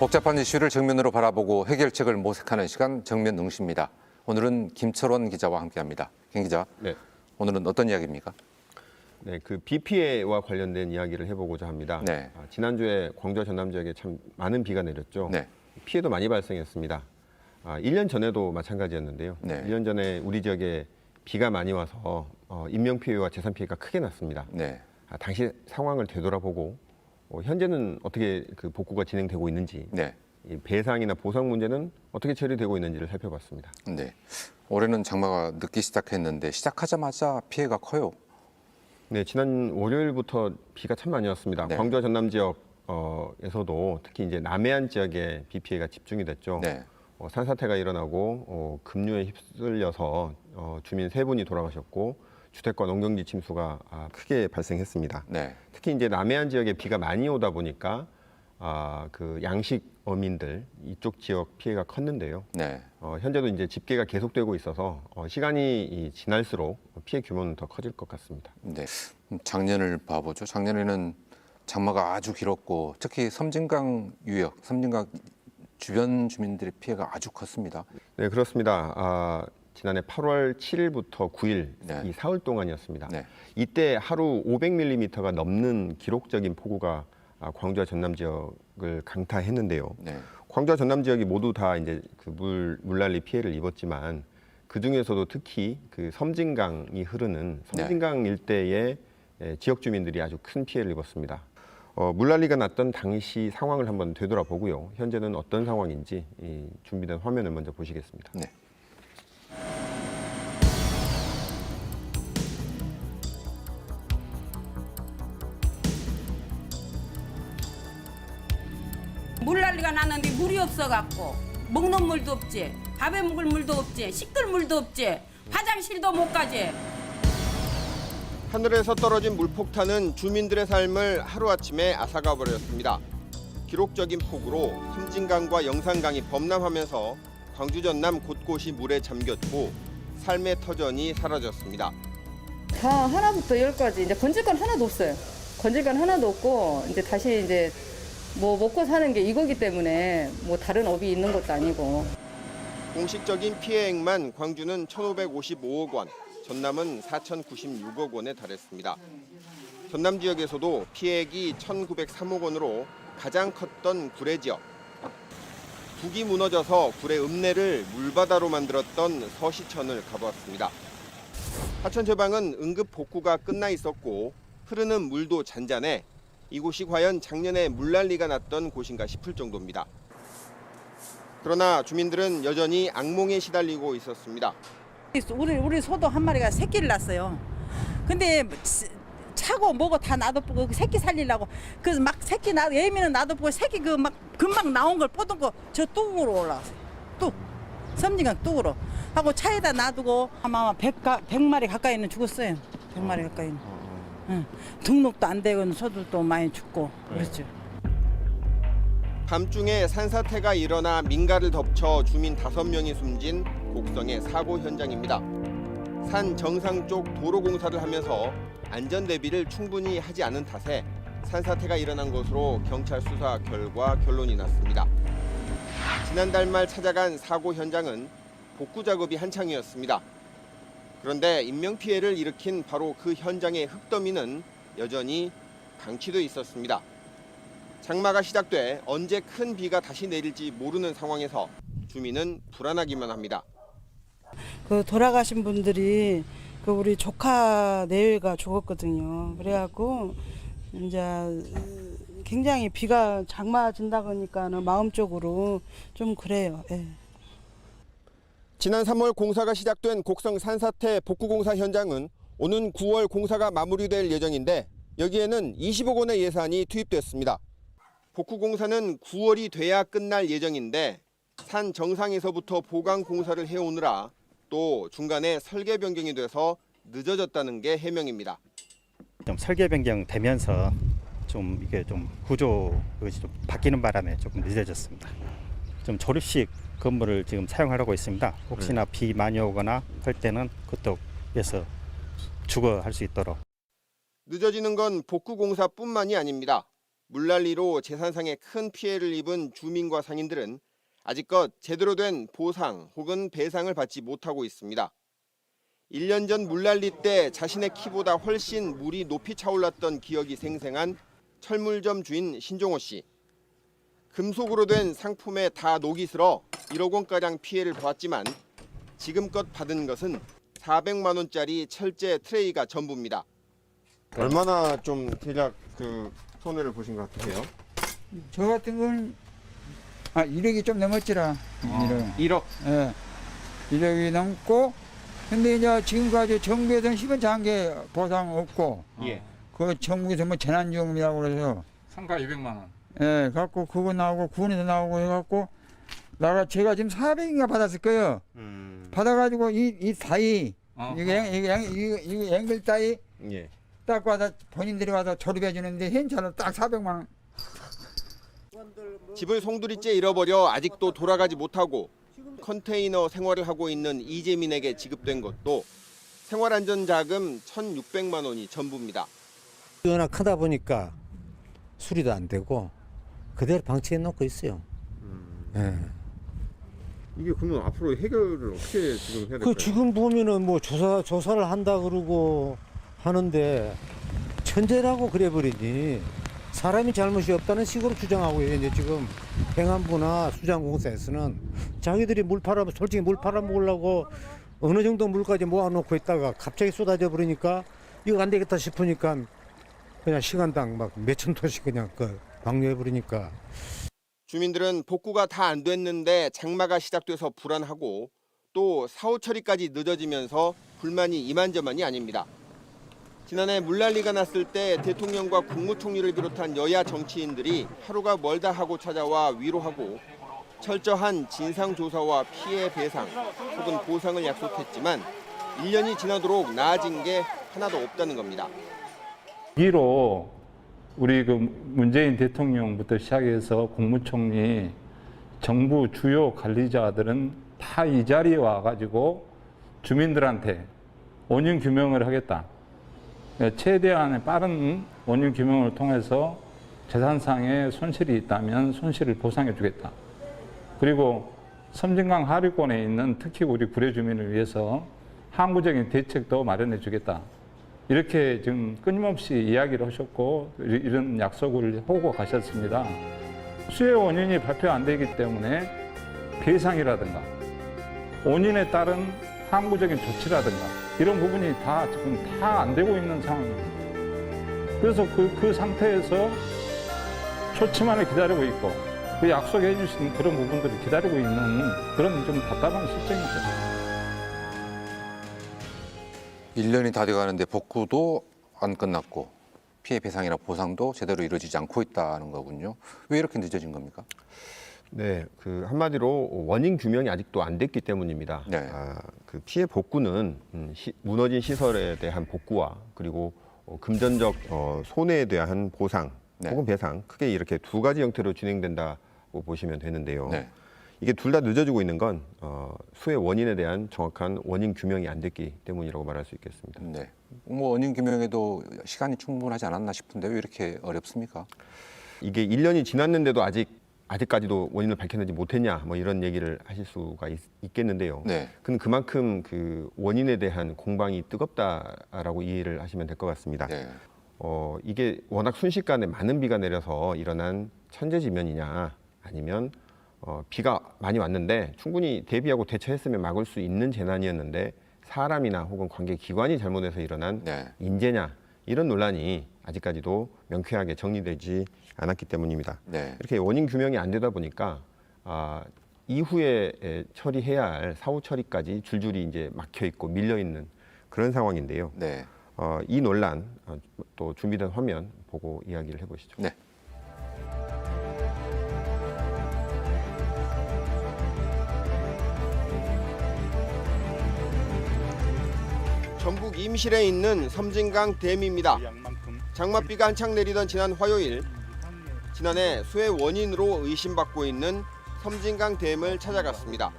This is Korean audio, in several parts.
복잡한 이슈를 정면으로 바라보고 해결책을 모색하는 시간 정면 응시입니다. 오늘은 김철원 기자와 함께합니다. 김 기자, 네. 오늘은 어떤 이야기입니까? 네, 그 비 피해와 관련된 이야기를 해보고자 합니다. 네. 지난주에 광주 전남 지역에 참 많은 비가 내렸죠. 네. 피해도 많이 발생했습니다. 1년 전에도 마찬가지였는데요. 네. 1년 전에 우리 지역에 비가 많이 와서 인명 피해와 재산 피해가 크게 났습니다. 네. 당시 상황을 되돌아보고 현재는 어떻게 그 복구가 진행되고 있는지, 네. 이 배상이나 보상 문제는 어떻게 처리되고 있는지를 살펴봤습니다. 네. 올해는 장마가 늦게 시작했는데 시작하자마자 피해가 커요. 네, 지난 월요일부터 비가 참 많이 왔습니다. 네. 광주와 전남 지역에서도 특히 이제 남해안 지역에 비 피해가 집중이 됐죠. 네. 산사태가 일어나고 급류에 휩쓸려서 주민 3분이 돌아가셨고 주택과 농경지 침수가 크게 발생했습니다. 네. 특히 이제 남해안 지역에 비가 많이 오다 보니까 그 양식 어민들 이쪽 지역 피해가 컸는데요. 네. 현재도 이제 집계가 계속되고 있어서 시간이 지날수록 피해 규모는 더 커질 것 같습니다. 네. 작년을 봐보죠. 작년에는 장마가 아주 길었고 특히 섬진강 유역, 섬진강 주변 주민들의 피해가 아주 컸습니다. 네, 그렇습니다. 지난해 8월 7일부터 9일 네. 이 사흘 동안이었습니다. 네. 이때 하루 500mm가 넘는 기록적인 폭우가 광주와 전남 지역을 강타했는데요. 네. 광주와 전남 지역이 모두 다 이제 그 물난리 피해를 입었지만 그 중에서도 특히 그 섬진강이 흐르는 섬진강 일대의 지역 주민들이 아주 큰 피해를 입었습니다. 물난리가 났던 당시 상황을 한번 되돌아보고요. 현재는 어떤 상황인지 준비된 화면을 먼저 보시겠습니다. 네. 물난리가 났는데 물이 없어갖고 먹는 물도 없지, 밥에 먹을 물도 없지, 씻을 물도 없지, 화장실도 못 가지. 하늘에서 떨어진 물폭탄은 주민들의 삶을 하루아침에 앗아가 버렸습니다. 기록적인 폭우로 섬진강과 영산강이 범람하면서 광주 전남 곳곳이 물에 잠겼고 삶의 터전이 사라졌습니다. 다 하나부터 열까지 이제 건질 건 하나도 없어요. 건질 건 하나도 없고 이제 다시 이제 뭐 먹고 사는 게 이거기 때문에 뭐 다른 업이 있는 것도 아니고. 공식적인 피해액만 광주는 1,555억 원, 전남은 4,096억 원에 달했습니다. 전남 지역에서도 피해액이 1,903억 원으로 가장 컸던 구례 지역. 북이 무너져서 구례 읍내를 물바다로 만들었던 서시천을 가보았습니다. 하천 제방은 응급 복구가 끝나 있었고 흐르는 물도 잔잔해 이곳이 과연 작년에 물난리가 났던 곳인가 싶을 정도입니다. 그러나 주민들은 여전히 악몽에 시달리고 있었습니다. 우리 소도 한 마리가 새끼를 낳았어요. 근데 차고 뭐고 다 놔둬보고 그 새끼 살리려고 그래서 막 새끼 애미는 놔둬보고 새끼 그 막 금방 나온 걸 뻗은거 저 뚝으로 올라왔어요. 뚝 섬진강 뚝으로 하고 차에다 놔두고 아마 100마리 가까이는 죽었어요. 100마리 가까이는. 응. 등록도 안 되고 소들도 많이 죽고 그렇죠. 밤중에 산사태가 일어나 민가를 덮쳐 주민 5명이 숨진 곡성의 사고 현장입니다. 산 정상 쪽 도로 공사를 하면서 안전 대비를 충분히 하지 않은 탓에 산사태가 일어난 것으로 경찰 수사 결과 결론이 났습니다. 지난달 말 찾아간 사고 현장은 복구 작업이 한창이었습니다. 그런데 인명피해를 일으킨 바로 그 현장의 흙더미는 여전히 방치돼 있었습니다. 장마가 시작돼 언제 큰 비가 다시 내릴지 모르는 상황에서 주민은 불안하기만 합니다. 그 돌아가신 분들이 그 우리 조카 내외가 죽었거든요. 그래갖고 이제 굉장히 비가 장마진다 보니까는 마음적으로 좀 그래요. 예. 지난 3월 공사가 시작된 곡성 산사태 복구공사 현장은 오는 9월 공사가 마무리될 예정인데 여기에는 20억 원의 예산이 투입됐습니다. 복구공사는 9월이 돼야 끝날 예정인데 산 정상에서부터 보강 공사를 해오느라 또 중간에 설계 변경이 돼서 늦어졌다는 게 해명입니다. 좀 설계 변경되면서 좀 이게 좀 구조 좀 바뀌는 바람에 조금 늦어졌습니다. 좀 조립식 건물을 지금 사용하려고 있습니다. 혹시나 비 많이 오거나 할 때는 그쪽에서 주거할 수 있도록. 늦어지는 건 복구공사뿐만이 아닙니다. 물난리로 재산상에 큰 피해를 입은 주민과 상인들은 아직껏 제대로 된 보상 혹은 배상을 받지 못하고 있습니다. 1년 전 물난리 때 자신의 키보다 훨씬 물이 높이 차올랐던 기억이 생생한 철물점 주인 신종호 씨. 금속으로 된 상품에 다 녹이 슬어 1억 원가량 피해를 보았지만 지금껏 받은 것은 400만 원짜리 철제 트레이가 전부입니다. 얼마나 좀 대략 그 손해를 보신 것 같으세요? 저 같은 건 1억이 좀 넘었지라. 1억. 예. 1억이 넘고, 근데 이제 지금까지 정부에서는 10원 장게 보상 없고, 예. 그 정부에서 뭐 재난지원금이라고 그래서, 상가 200만 원. 예, 갖고 그거 나오고 구원에서 나오고 해갖고, 제가 지금 400인가 받았을 거예요. 받아가지고 이 다이, 이게 앵글 따위 예. 딱 와서 본인들이 와서 조립해 주는데 현찰로 딱 400만 원. 집을 송두리째 잃어버려 아직도 돌아가지 못하고 컨테이너 생활을 하고 있는 이재민에게 지급된 것도 생활안전자금 1,600만 원이 전부입니다. 워낙 크다 보니까 수리도 안 되고 그대로 방치해 놓고 있어요. 예. 이게 그러면 앞으로 해결을 어떻게 지금 해야 될까요? 그 지금 보면은 뭐 조사를 한다 그러고 하는데 천재라고 그래버리니 사람이 잘못이 없다는 식으로 주장하고 있는데 지금 행안부나 수장공사에서는 자기들이 솔직히 물 팔아먹으려고 어느 정도 물까지 모아놓고 있다가 갑자기 쏟아져 버리니까 이거 안 되겠다 싶으니까 그냥 시간당 막 몇천 톤씩 그냥 방류해 버리니까. 주민들은 복구가 다 안 됐는데 장마가 시작돼서 불안하고 또 사후 처리까지 늦어지면서 불만이 이만저만이 아닙니다. 지난해 물난리가 났을 때 대통령과 국무총리를 비롯한 여야 정치인들이 하루가 멀다 하고 찾아와 위로하고 철저한 진상조사와 피해 배상 혹은 보상을 약속했지만 1년이 지나도록 나아진 게 하나도 없다는 겁니다. 이로 우리 그 문재인 대통령부터 시작해서 국무총리, 정부 주요 관리자들은 다 이 자리에 와가지고 주민들한테 원인 규명을 하겠다. 최대한의 빠른 원인 규명을 통해서 재산상의 손실이 있다면 손실을 보상해 주겠다. 그리고 섬진강 하류권에 있는 특히 우리 구례 주민을 위해서 항구적인 대책도 마련해 주겠다. 이렇게 지금 끊임없이 이야기를 하셨고 이런 약속을 하고 가셨습니다. 수해 원인이 발표 안 되기 때문에 배상이라든가 원인에 따른 항구적인 조치라든가 이런 부분이 다 지금 다 안 되고 있는 상황입니다. 그래서 그 상태에서 조치만을 기다리고 있고 그 약속해 주신 그런 부분들을 기다리고 있는 그런 좀 답답한 실정이죠. 1년이 다 돼가는데 복구도 안 끝났고 피해 배상이나 보상도 제대로 이루어지지 않고 있다는 거군요. 왜 이렇게 늦어진 겁니까? 네, 그 한마디로 원인 규명이 아직도 안 됐기 때문입니다. 네. 그 피해 복구는 무너진 시설에 대한 복구와 그리고 금전적 손해에 대한 보상 네. 혹은 배상 크게 이렇게 두 가지 형태로 진행된다고 보시면 되는데요. 네. 이게 둘 다 늦어지고 있는 건 수해 원인에 대한 정확한 원인 규명이 안 됐기 때문이라고 말할 수 있겠습니다. 네. 뭐 원인 규명에도 시간이 충분하지 않았나 싶은데 왜 이렇게 어렵습니까? 이게 1년이 지났는데도 아직까지도 원인을 밝혀내지 못했냐 뭐 이런 얘기를 하실 수가 있겠는데요. 네. 그만큼 그 원인에 대한 공방이 뜨겁다라고 이해를 하시면 될 것 같습니다. 네. 이게 워낙 순식간에 많은 비가 내려서 일어난 천재지변이냐 아니면 비가 많이 왔는데 충분히 대비하고 대처했으면 막을 수 있는 재난이었는데 사람이나 혹은 관계 기관이 잘못해서 일어난 네. 인재냐 이런 논란이 아직까지도 명쾌하게 정리되지 않았기 때문입니다. 네. 이렇게 원인 규명이 안 되다 보니까 이후에 처리해야 할 사후 처리까지 줄줄이 이제 막혀 있고 밀려 있는 그런 상황인데요. 네. 이 논란 또 준비된 화면 보고 이야기를 해보시죠. 네. 전북 임실에 있는 섬진강 댐입니다. 장맛비가 한창 내리던 지난 화요일, 지난해 수해 원인으로 의심받고 있는 섬진강 댐을 찾아갔습니다.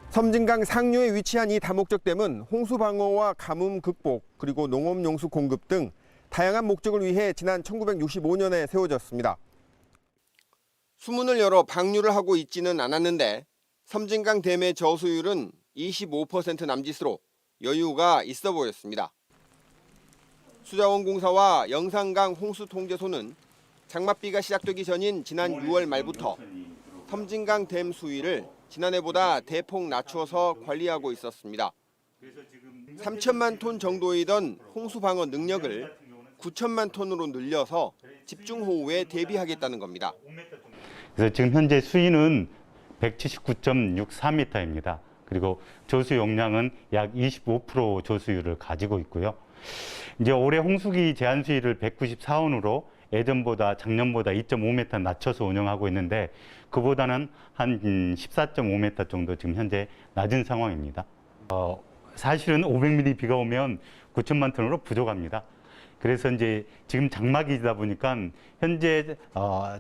섬진강 상류에 위치한 이 다목적 댐은 홍수 방어와 가뭄 극복 그리고 농업용수 공급 등 다양한 목적을 위해 지난 1965년에 세워졌습니다. 수문을 열어 방류를 하고 있지는 않았는데 섬진강 댐의 저수율은 25% 남짓으로 여유가 있어 보였습니다. 수자원공사와 영산강 홍수통제소는 장맛비가 시작되기 전인 지난 6월 말부터 섬진강 댐 수위를 지난해보다 대폭 낮춰서 관리하고 있었습니다. 3천만 톤 정도이던 홍수 방어 능력을 9천만 톤으로 늘려서 집중호우에 대비하겠다는 겁니다. 그래서 지금 현재 수위는 179.64m입니다. 그리고 조수 용량은 약 25% 조수율을 가지고 있고요. 이제 올해 홍수기 제한 수위를 194원으로 예전보다 작년보다 2.5m 낮춰서 운영하고 있는데 그보다는 한 14.5m 정도 지금 현재 낮은 상황입니다. 사실은 500mm 비가 오면 9천만 톤으로 부족합니다. 그래서 이제 지금 장마기다 보니까 현재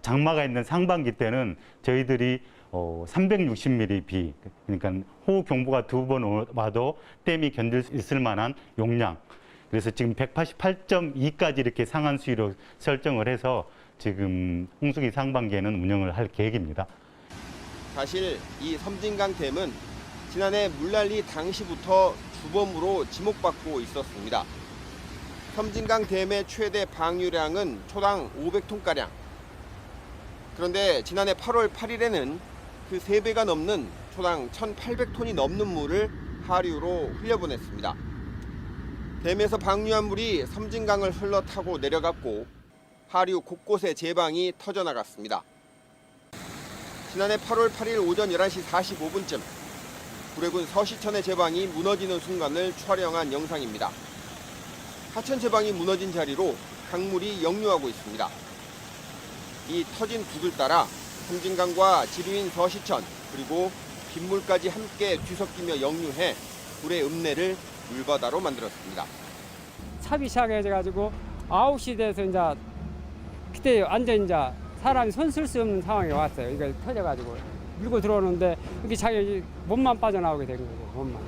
장마가 있는 상반기 때는 저희들이 360mm 비, 그러니까 호우 경보가 2번 와도 댐이 견딜 수 있을 만한 용량. 그래서 지금 188.2까지 이렇게 상한 수위로 설정을 해서 지금 홍수기 상반기에는 운영을 할 계획입니다. 사실 이 섬진강 댐은 지난해 물난리 당시부터 주범으로 지목받고 있었습니다. 섬진강 댐의 최대 방류량은 초당 500톤가량. 그런데 지난해 8월 8일에는 그 3배가 넘는 초당 1,800톤이 넘는 물을 하류로 흘려보냈습니다. 댐에서 방류한 물이 섬진강을 흘러 타고 내려갔고 하류 곳곳에 제방이 터져나갔습니다. 지난해 8월 8일 오전 11시 45분쯤 구례군 서시천의 제방이 무너지는 순간을 촬영한 영상입니다. 하천 제방이 무너진 자리로 강물이 역류하고 있습니다. 이 터진 둑을 따라 섬진강과 지류인 서시천 그리고 빗물까지 함께 뒤섞이며 역류해 구례 읍내를 물바다로 만들었습니다. 차비 시작해가지고 9시 돼서 이제 그때 완전 이제 사람이 손 쓸 수 없는 상황이 왔어요. 이거 터져가지고 밀고 들어오는데 여기 자기 몸만 빠져나오게 된 거고 몸만.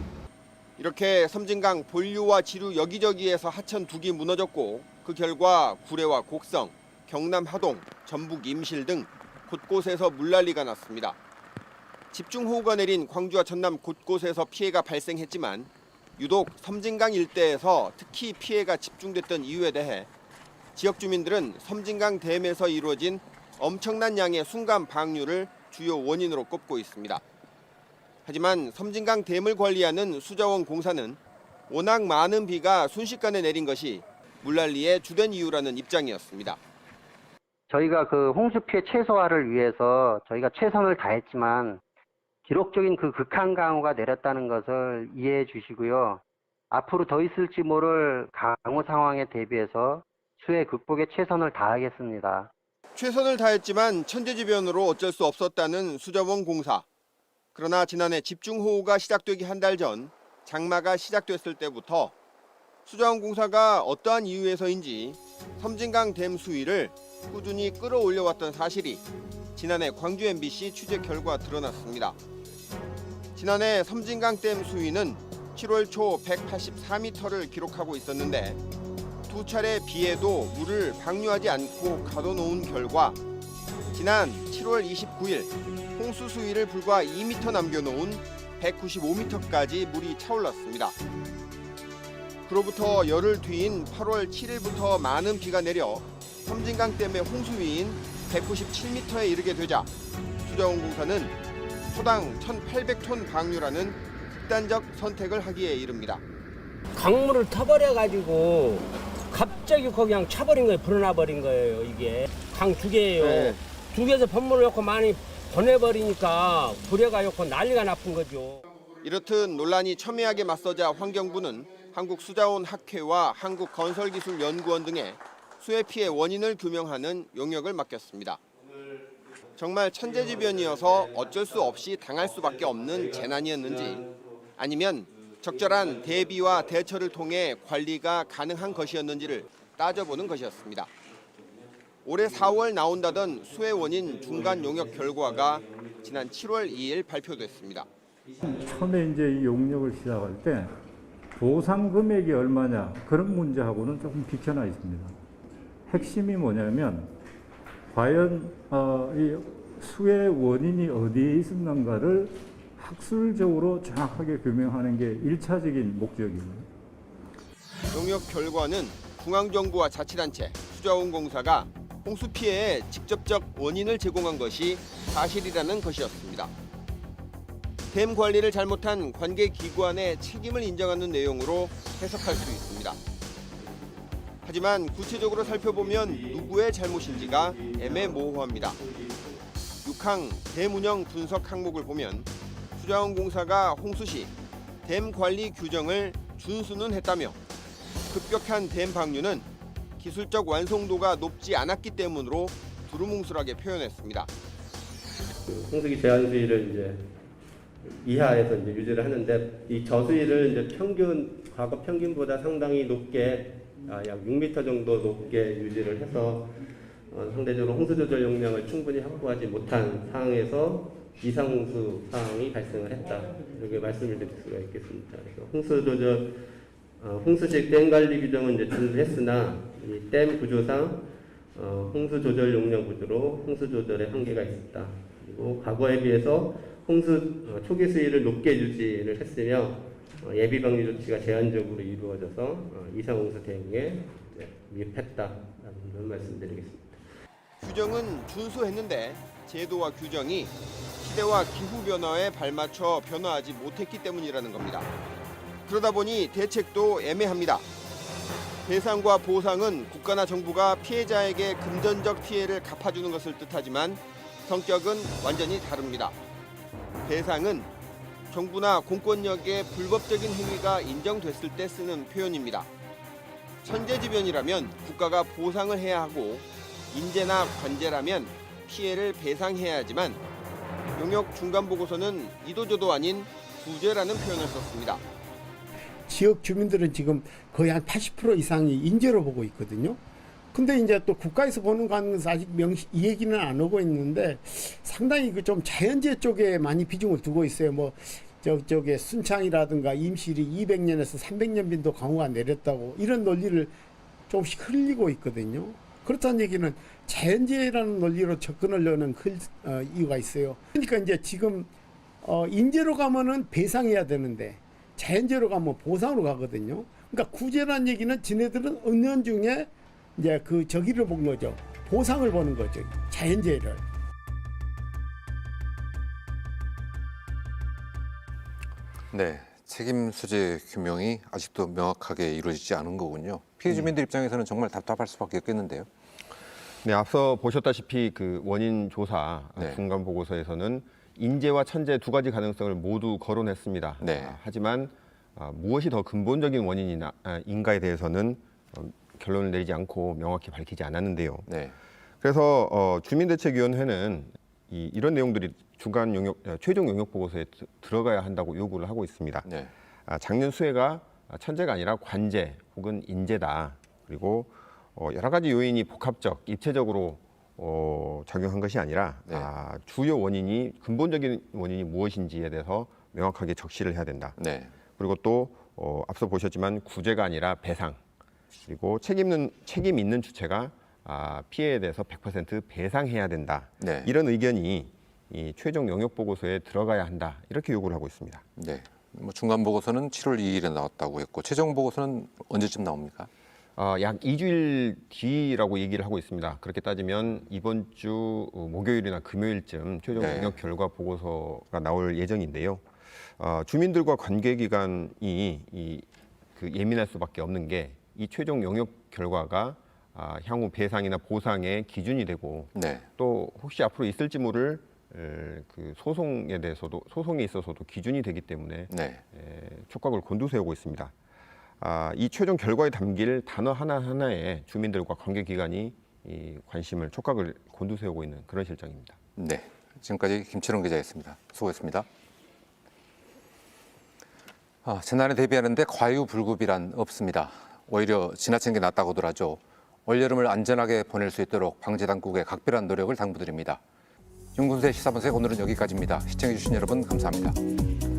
이렇게 섬진강 본류와 지류 여기저기에서 하천 둑이 무너졌고 그 결과 구례와 곡성, 경남 하동, 전북 임실 등 곳곳에서 물난리가 났습니다. 집중호우가 내린 광주와 전남 곳곳에서 피해가 발생했지만 유독 섬진강 일대에서 특히 피해가 집중됐던 이유에 대해 지역 주민들은 섬진강 댐에서 이루어진 엄청난 양의 순간 방류를 주요 원인으로 꼽고 있습니다. 하지만 섬진강 댐을 관리하는 수자원공사는 워낙 많은 비가 순식간에 내린 것이 물난리의 주된 이유라는 입장이었습니다. 저희가 그 홍수 피해 최소화를 위해서 저희가 최선을 다했지만 기록적인 그 극한 강우가 내렸다는 것을 이해해 주시고요. 앞으로 더 있을지 모를 강우 상황에 대비해서 수해 극복에 최선을 다하겠습니다. 최선을 다했지만 천재지변으로 어쩔 수 없었다는 수자원공사. 그러나 지난해 집중호우가 시작되기 한 달 전 장마가 시작됐을 때부터 수자원공사가 어떠한 이유에서인지 섬진강 댐 수위를 꾸준히 끌어올려왔던 사실이 지난해 광주 MBC 취재 결과 드러났습니다. 지난해 섬진강 댐 수위는 7월 초 184m를 기록하고 있었는데 두 차례 비에도 물을 방류하지 않고 가둬놓은 결과 지난 7월 29일 홍수 수위를 불과 2m 남겨놓은 195m까지 물이 차올랐습니다. 그로부터 열흘 뒤인 8월 7일부터 많은 비가 내려 섬진강 댐의 홍수위인 197m에 이르게 되자 수자원공사는 초당 1,800톤 방류라는 극단적 선택을 하기에 이릅니다. 강물을 터버려가지고 갑자기 거기 그냥 차버린 거예요. 불어나버린 거예요. 이게 강 두 개예요. 네. 두 개에서 펌물을 넣고 많이 보내버리니까 구례가 넣고 난리가 나쁜 거죠. 이렇듯 논란이 첨예하게 맞서자 환경부는 한국수자원학회와 한국건설기술연구원 등의 수해 피해 원인을 규명하는 용역을 맡겼습니다. 정말 천재지변이어서 어쩔 수 없이 당할 수밖에 없는 재난이었는지 아니면 적절한 대비와 대처를 통해 관리가 가능한 것이었는지를 따져보는 것이었습니다. 올해 4월 나온다던 수해 원인 중간 용역 결과가 지난 7월 2일 발표됐습니다. 처음에 이제 이 용역을 시작할 때 보상 금액이 얼마냐 그런 문제하고는 조금 비켜나 있습니다. 핵심이 뭐냐면 과연 이 수의 원인이 어디에 있었는가를 학술적으로 정확하게 규명하는 게 1차적인 목적입니다. 용역 결과는 중앙정부와 자치단체, 수자원공사가 홍수 피해의 직접적 원인을 제공한 것이 사실이라는 것이었습니다. 댐 관리를 잘못한 관계기관의 책임을 인정하는 내용으로 해석할 수 있습니다. 하지만 구체적으로 살펴보면 누구의 잘못인지가 애매모호합니다. 6항 댐 운영 분석 항목을 보면 수자원공사가 홍수 시 댐 관리 규정을 준수는 했다며 급격한 댐 방류는 기술적 완성도가 높지 않았기 때문으로 두루뭉술하게 표현했습니다. 홍수기 제한 수위를 이제 이하에서 이제 유지를 하는데 이 저수위를 이제 과거 평균보다 상당히 높게 약 6m 정도 높게 유지를 해서 상대적으로 홍수 조절 용량을 충분히 확보하지 못한 상황에서 이상 홍수 상황이 발생을 했다. 이렇게 말씀을 드릴 수가 있겠습니다. 그래서 홍수 조절 홍수식 댐 관리 규정은 이제 준수했으나 이 댐 구조상 홍수 조절 용량 구조로 홍수 조절에 한계가 있었다. 그리고 과거에 비해서 홍수 초기 수위를 높게 유지를 했으며 예비 방류 조치가 제한적으로 이루어져서 이상 홍수 대응에 미흡했다라는 말씀드리겠습니다. 규정은 준수했는데 제도와 규정이 시대와 기후 변화에 발맞춰 변화하지 못했기 때문이라는 겁니다. 그러다 보니 대책도 애매합니다. 배상과 보상은 국가나 정부가 피해자에게 금전적 피해를 갚아주는 것을 뜻하지만 성격은 완전히 다릅니다. 배상은 정부나 공권력의 불법적인 행위가 인정됐을 때 쓰는 표현입니다. 천재지변이라면 국가가 보상을 해야 하고 인재나 관제라면 피해를 배상해야 하지만 용역 중간보고서는 이도저도 아닌 부재라는 표현을 썼습니다. 지역 주민들은 지금 거의 한 80% 이상이 인재로 보고 있거든요. 근데 이제 또 국가에서 보는 거는 아직 이 얘기는 안 오고 있는데 상당히 그 좀 자연재 쪽에 많이 비중을 두고 있어요. 뭐 저쪽에 순창이라든가 임실이 200년에서 300년 빈도 강우가 내렸다고 이런 논리를 조금씩 흘리고 있거든요. 그렇다는 얘기는 자연재해라는 논리로 접근하려는 이유가 있어요. 그러니까 이제 지금 인재로 가면은 배상해야 되는데 자연재해로 가면 보상으로 가거든요. 그러니까 구제라는 얘기는 지네들은 은연중에 이제 그 저기를 본 거죠. 보상을 보는 거죠. 자연재해를. 네, 책임 소재 규명이 아직도 명확하게 이루어지지 않은 거군요. 피해 주민들 입장에서는 정말 답답할 수밖에 없겠는데요. 네, 앞서 보셨다시피 그 원인 조사 중간 보고서에서는 인재와 천재 두 가지 가능성을 모두 거론했습니다. 하지만 무엇이 더 근본적인 원인인가에 대해서는 결론을 내리지 않고 명확히 밝히지 않았는데요. 그래서 주민대책위원회는 이런 내용들이 최종 용역 보고서에 들어가야 한다고 요구를 하고 있습니다. 작년 수해가 천재가 아니라 관제 혹은 인재다. 그리고 여러 가지 요인이 복합적, 입체적으로 작용한 것이 아니라 주요 원인이 근본적인 원인이 무엇인지에 대해서 명확하게 적시를 해야 된다. 그리고 또 앞서 보셨지만 구제가 아니라 배상. 그리고 책임 있는 주체가 피해에 대해서 100% 배상해야 된다. 이런 의견이 이 최종 용역 보고서에 들어가야 한다. 이렇게 요구를 하고 있습니다. 네. 뭐 중간 보고서는 7월 2일에 나왔다고 했고 최종 보고서는 언제쯤 나옵니까? 약 2주일 뒤라고 얘기를 하고 있습니다. 그렇게 따지면 이번 주 목요일이나 금요일쯤 최종 용역 결과 보고서가 나올 예정인데요. 주민들과 관계기관이 그 예민할 수밖에 없는 게 이 최종 용역 결과가 향후 배상이나 보상의 기준이 되고 또 혹시 앞으로 있을지 모를 그 소송에 대해서도 소송에 있어서도 기준이 되기 때문에 촉각을 곤두세우고 있습니다. 이 최종 결과에 담길 단어 하나하나에 주민들과 관계기관이 이 관심을 촉각을 곤두세우고 있는 그런 실정입니다. 네, 지금까지 김철웅 기자였습니다. 수고했습니다. 재난에 대비하는데 과유불급이란 없습니다. 오히려 지나친 게 낫다고 하더라도 올여름을 안전하게 보낼 수 있도록 방재당국의 각별한 노력을 당부드립니다. 윤군수의 시사본색 오늘은 여기까지입니다. 시청해주신 여러분 감사합니다.